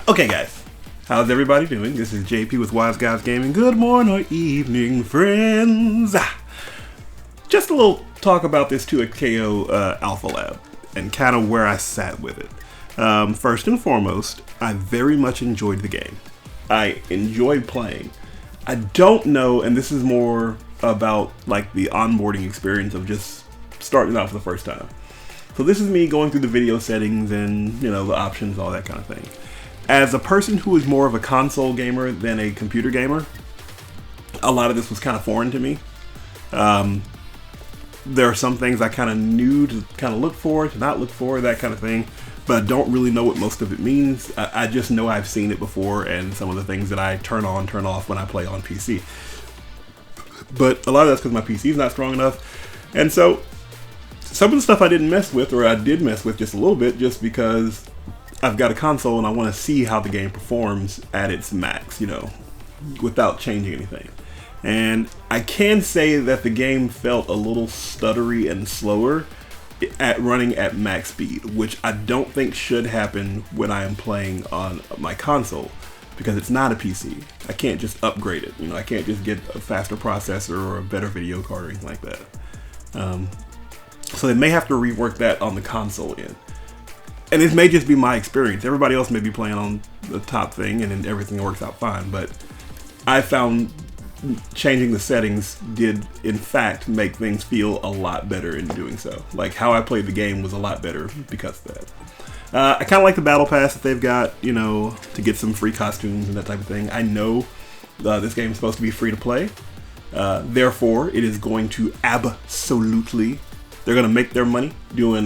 Okay, guys, how's everybody doing? This is JP with Wise Guys Gaming. Good morning or evening, friends. Just a little talk about this 2XKO Alpha Lab and kind of where I sat with it. First and foremost, I very much enjoyed the game. I enjoyed playing. I don't know, and this is more about like the onboarding experience of just starting out for the first time. So this is me going through the video settings and, you know, the options, all that kind of thing. As a person who is more of a console gamer than a computer gamer, a lot of this was kind of foreign to me. There are some things I kind of knew to kind of look for, to not look for, that kind of thing, but I don't really know what most of it means. I just know I've seen it before and some of the things that I turn on, turn off when I play on PC. But a lot of that's because my PC is not strong enough. And so some of the stuff I didn't mess with, or I did mess with just a little bit, just because I've got a console and I want to see how the game performs at its max, you know, without changing anything. And I can say that the game felt a little stuttery and slower at running at max speed, which I don't think should happen when I am playing on my console, because it's not a PC. I can't just upgrade it, you know, I can't just get a faster processor or a better video card or anything like that. So they may have to rework that on the console end. And it may just be my experience. Everybody else may be playing on the top thing and then everything works out fine. But I found changing the settings did, in fact, make things feel a lot better in doing so. Like, how I played the game was a lot better because of that. I kind of like the battle pass that they've got, you know, to get some free costumes and that type of thing. I know this game is supposed to be free to play. Therefore, it is going to absolutely... They're going to make their money doing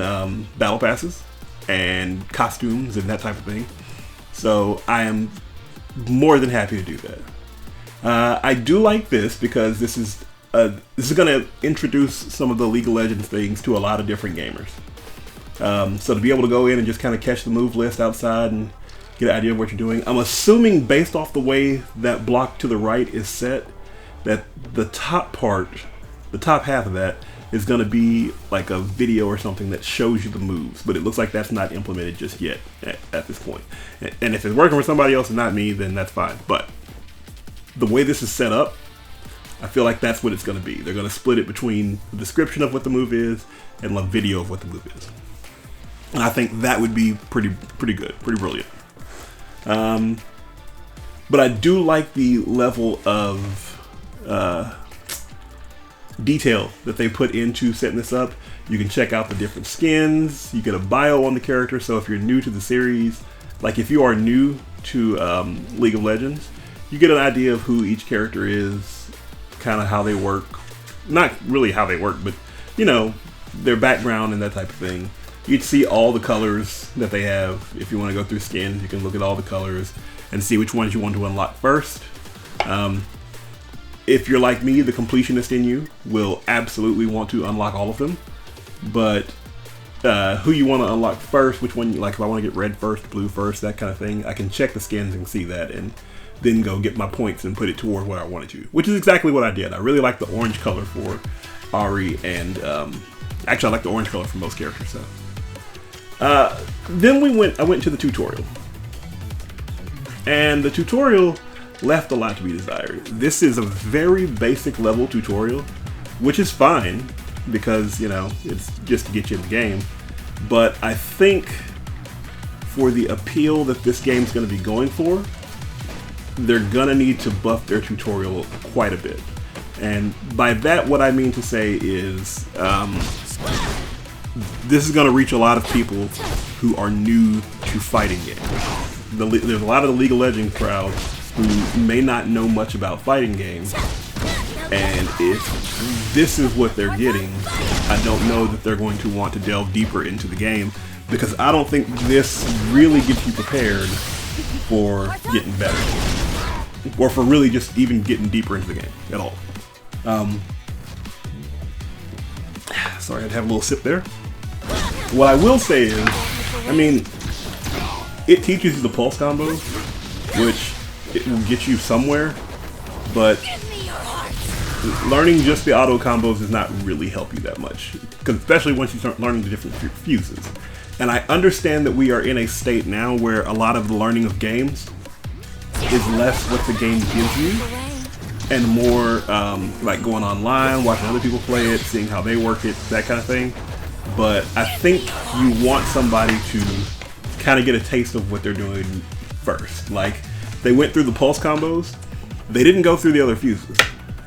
battle passes and costumes and that type of thing. So I am more than happy to do that. I do like this because this is going to introduce some of the League of Legends things to a lot of different gamers. So to be able to go in and just kind of catch the move list outside and get an idea of what you're doing. I'm assuming based off the way that block to the right is set, that the top half of that is going to be like a video or something that shows you the moves, but it looks like that's not implemented just yet at this point. And if it's working for somebody else and not me, then that's fine. But the way this is set up, I feel like that's what it's going to be. They're going to split it between the description of what the move is and the video of what the move is. And I think that would be pretty good, pretty brilliant. But I do like the level of detail that they put into setting this up. You can check out the different skins. You get a bio on the character, so if you're new to the series, like if you are new to League of Legends, you get an idea of who each character is, kind of how they work. Not really how they work, but you know, their background and that type of thing. You'd see all the colors that they have. If you want to go through skins, you can look at all the colors and see which ones you want to unlock first. If you're like me, the completionist in you will absolutely want to unlock all of them. But who you want to unlock first, which one, like if I want to get red first, blue first, that kind of thing, I can check the skins and see that and then go get my points and put it toward what I wanted to, which is exactly what I did. I really like the orange color for Ahri and actually I like the orange color for most characters. So then I went to the tutorial. And the tutorial left a lot to be desired. This is a very basic level tutorial, which is fine because, you know, it's just to get you in the game. But I think for the appeal that this game's going to be going for, they're going to need to buff their tutorial quite a bit. And by that, what I mean to say is this is going to reach a lot of people who are new to fighting games. There's a lot of the League of Legends crowd who may not know much about fighting games, and if this is what they're getting, I don't know that they're going to want to delve deeper into the game, because I don't think this really gets you prepared for getting better, or for really just even getting deeper into the game at all. Sorry, I had to have a little sip there. What I will say is, I mean, it teaches you the pulse combos, which it will get you somewhere, but learning just the auto combos does not really help you that much, because especially once you start learning the different fuses. And I understand that we are in a state now where a lot of the learning of games is less what the game gives you and more like going online, watching other people play it, seeing how they work it, that kind of thing. But I think you want somebody to kind of get a taste of what they're doing first. Like, they went through the pulse combos, they didn't go through the other fuses.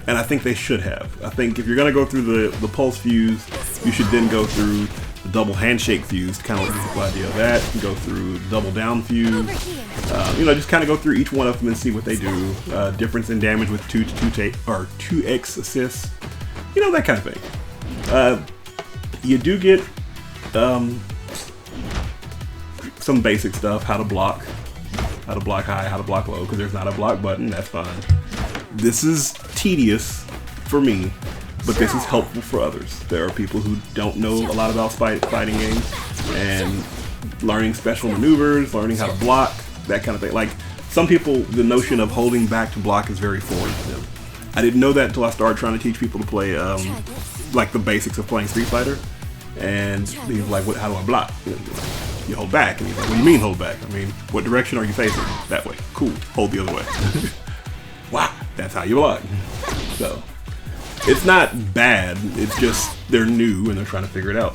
And I think they should have. I think if you're going to go through the pulse fuse, you should then go through the double handshake fuse to kind of get the idea of that. You go through double down fuse. You know, just kind of go through each one of them and see what they do. Difference in damage with 2x assists. You know, that kind of thing. You do get some basic stuff, how to block high, how to block low, because there's not a block button. That's fine. This is tedious for me, but this is helpful for others. There are people who don't know a lot about fighting games, and learning special maneuvers, learning how to block, that kind of thing. Like, some people, the notion of holding back to block is very foreign to them. I didn't know that until I started trying to teach people to play, like the basics of playing Street Fighter. And he's like, how do I block? You hold back. And he's like, what do you mean hold back? I mean, what direction are you facing? That way. Cool. Hold the other way. Wow. That's how you block. So, it's not bad. It's just they're new and they're trying to figure it out.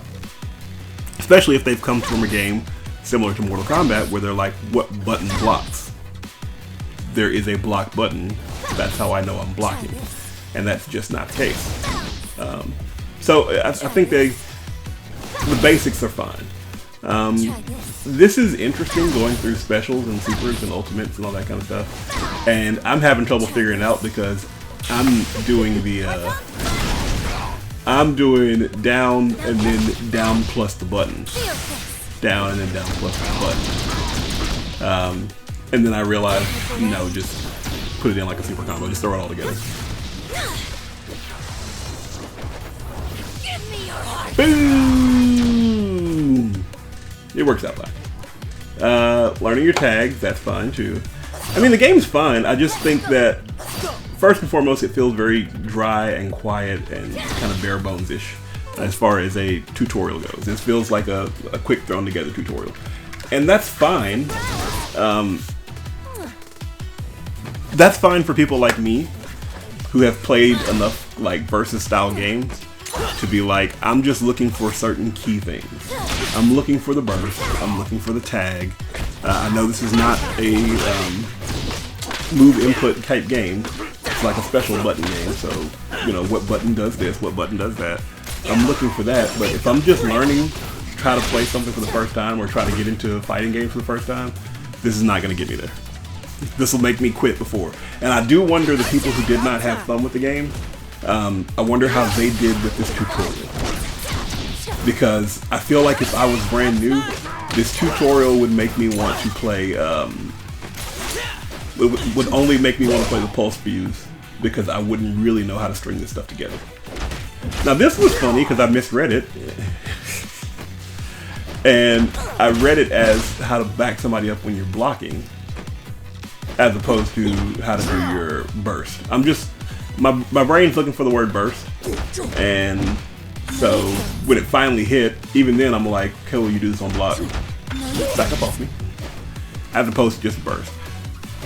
Especially if they've come from a game similar to Mortal Kombat where they're like, what button blocks? There is a block button. That's how I know I'm blocking. And that's just not the case. So I think the basics are fine. This is interesting, going through specials and supers and ultimates and all that kind of stuff. And I'm having trouble figuring it out because I'm doing I'm doing down and then down plus the button. Down and then down plus the button. And then I realized, no, just put it in like a super combo. Just throw it all together. Boom! It works out fine. Learning your tags, that's fine too. I mean, the game's fine. I just think that, first and foremost, it feels very dry and quiet and kind of bare bones-ish as far as a tutorial goes. This feels like a quick thrown together tutorial. And that's fine. That's fine for people like me who have played enough like versus style games to be like, I'm just looking for certain key things. I'm looking for the burst. I'm looking for the tag. I know this is not a move input type game. It's like a special button game. So, you know, what button does this? What button does that? I'm looking for that. But if I'm just learning, try to play something for the first time or try to get into a fighting game for the first time, this is not going to get me there. This will make me quit before. And I do wonder the people who did not have fun with the game, I wonder how they did with this tutorial. Because I feel like if I was brand new, this tutorial would make me want to play, would only make me want to play the pulse fuse, because I wouldn't really know how to string this stuff together. Now this was funny because I misread it. And I read it as how to back somebody up when you're blocking, as opposed to how to do your burst. I'm just, my brain's looking for the word burst, and so when it finally hit, even then I'm like, okay, well, you do this on block. Back up off me. As opposed to just burst.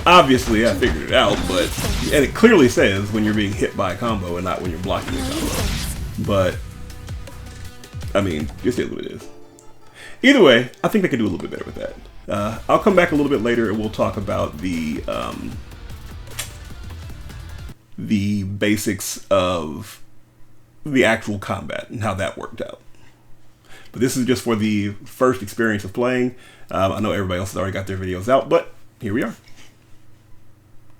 Obviously, I figured it out, and it clearly says when you're being hit by a combo and not when you're blocking a combo. But, I mean, just is what it is. Either way, I think they could do a little bit better with that. I'll come back a little bit later and we'll talk about the basics of the actual combat and how that worked out. But this is just for the first experience of playing. I know everybody else has already got their videos out, but here we are.